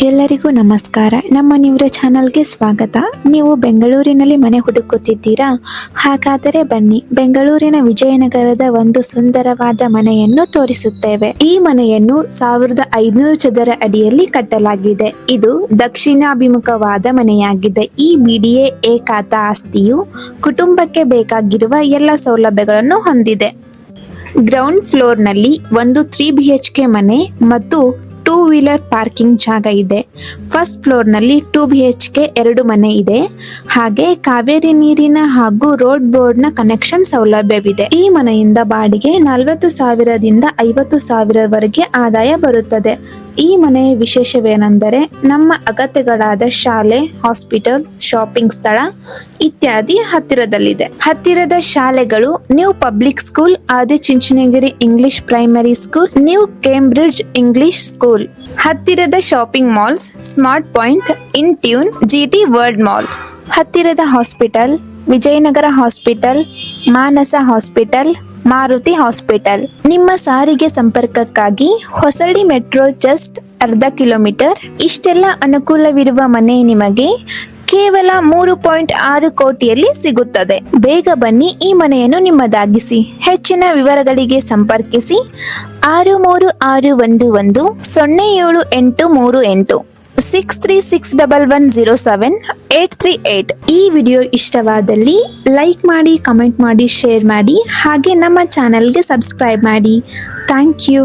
ಎಲ್ಲರಿಗೂ ನಮಸ್ಕಾರ. ನಮ್ಮ ನ್ಯೂರ ಚಾನಲ್ಗೆ ಸ್ವಾಗತ. ನೀವು ಬೆಂಗಳೂರಿನಲ್ಲಿ ಮನೆ ಹುಡುಕುತ್ತಿದ್ದೀರಾ? ಹಾಗಾದರೆ ಬನ್ನಿ, ಬೆಂಗಳೂರಿನ ವಿಜಯನಗರದ ಒಂದು ಸುಂದರವಾದ ಮನೆಯನ್ನು ತೋರಿಸುತ್ತೇವೆ. ಈ ಮನೆಯನ್ನು 1500 ಚದರ ಅಡಿಯಲ್ಲಿ ಕಟ್ಟಲಾಗಿದೆ. ಇದು ದಕ್ಷಿಣಾಭಿಮುಖವಾದ ಮನೆಯಾಗಿದೆ. ಈ BDA ಏಕಾತ ಆಸ್ತಿಯು ಕುಟುಂಬಕ್ಕೆ ಬೇಕಾಗಿರುವ ಎಲ್ಲ ಸೌಲಭ್ಯಗಳನ್ನು ಹೊಂದಿದೆ. ಗ್ರೌಂಡ್ ಫ್ಲೋರ್ನಲ್ಲಿ ಒಂದು 3 BHK ಮನೆ ಮತ್ತು 2 ವೀಲರ್ ಪಾರ್ಕಿಂಗ್ ಜಾಗ ಇದೆ. ಫಸ್ಟ್ ಫ್ಲೋರ್ನಲ್ಲಿ 2 BHK 2 ಮನೆ ಇದೆ. ಹಾಗೆ ಕಾವೇರಿ ನೀರಿನ ಹಾಗೂ ರೋಡ್ ಬೋರ್ಡ್ನ ಕನೆಕ್ಷನ್ ಸೌಲಭ್ಯವಿದೆ. ಈ ಮನೆಯಿಂದ ಬಾಡಿಗೆ 40,000ದಿಂದ 50,000ವರೆಗೆ ಆದಾಯ ಬರುತ್ತದೆ. ಈ ಮನೆಯ ವಿಶೇಷವೇನೆಂದರೆ ನಮ್ಮ ಅಗತ್ಯಗಳಾದ ಶಾಲೆ, ಹಾಸ್ಪಿಟಲ್, ಶಾಪಿಂಗ್ ಸ್ಥಳ ಇತ್ಯಾದಿ ಹತ್ತಿರದಲ್ಲಿದೆ. ಹತ್ತಿರದ ಶಾಲೆಗಳು new public school, Adichunchanagiri English primary school, new Cambridge English school. ಹತ್ತಿರದ shopping malls smart point, in tune, GT world mall. ಹತ್ತಿರದ hospital Vijayanagar hospital, Manasa hospital, Maruti hospital. ನಿಮ್ಮ ಸಾರಿಗೆ ಸಂಪರ್ಕಕ್ಕಾಗಿ ಹೊಸಳ್ಳಿ ಮೆಟ್ರೋ ಜಸ್ಟ್ ಅರ್ಧ ಕಿಲೋಮೀಟರ್. ಇಷ್ಟೆಲ್ಲ ಅನುಕೂಲವಿರುವ ಮನೆ ನಿಮಗೆ ಕೇವಲ 3.6 ಕೋಟಿಯಲ್ಲಿ ಸಿಗುತ್ತದೆ. ಬೇಗ ಬನ್ನಿ, ಈ ಮನೆಯನ್ನು ನಿಮ್ಮದಾಗಿಸಿ. ಹೆಚ್ಚಿನ ವಿವರಗಳಿಗೆ ಸಂಪರ್ಕಿಸಿ 63611 07838 6361107838. ಈ ವಿಡಿಯೋ ಇಷ್ಟವಾದಲ್ಲಿ ಲೈಕ್ ಮಾಡಿ, ಕಮೆಂಟ್ ಮಾಡಿ, ಶೇರ್ ಮಾಡಿ, ಹಾಗೆ ನಮ್ಮ ಚಾನೆಲ್ಗೆ ಸಬ್ಸ್ಕ್ರೈಬ್ ಮಾಡಿ. Thank you.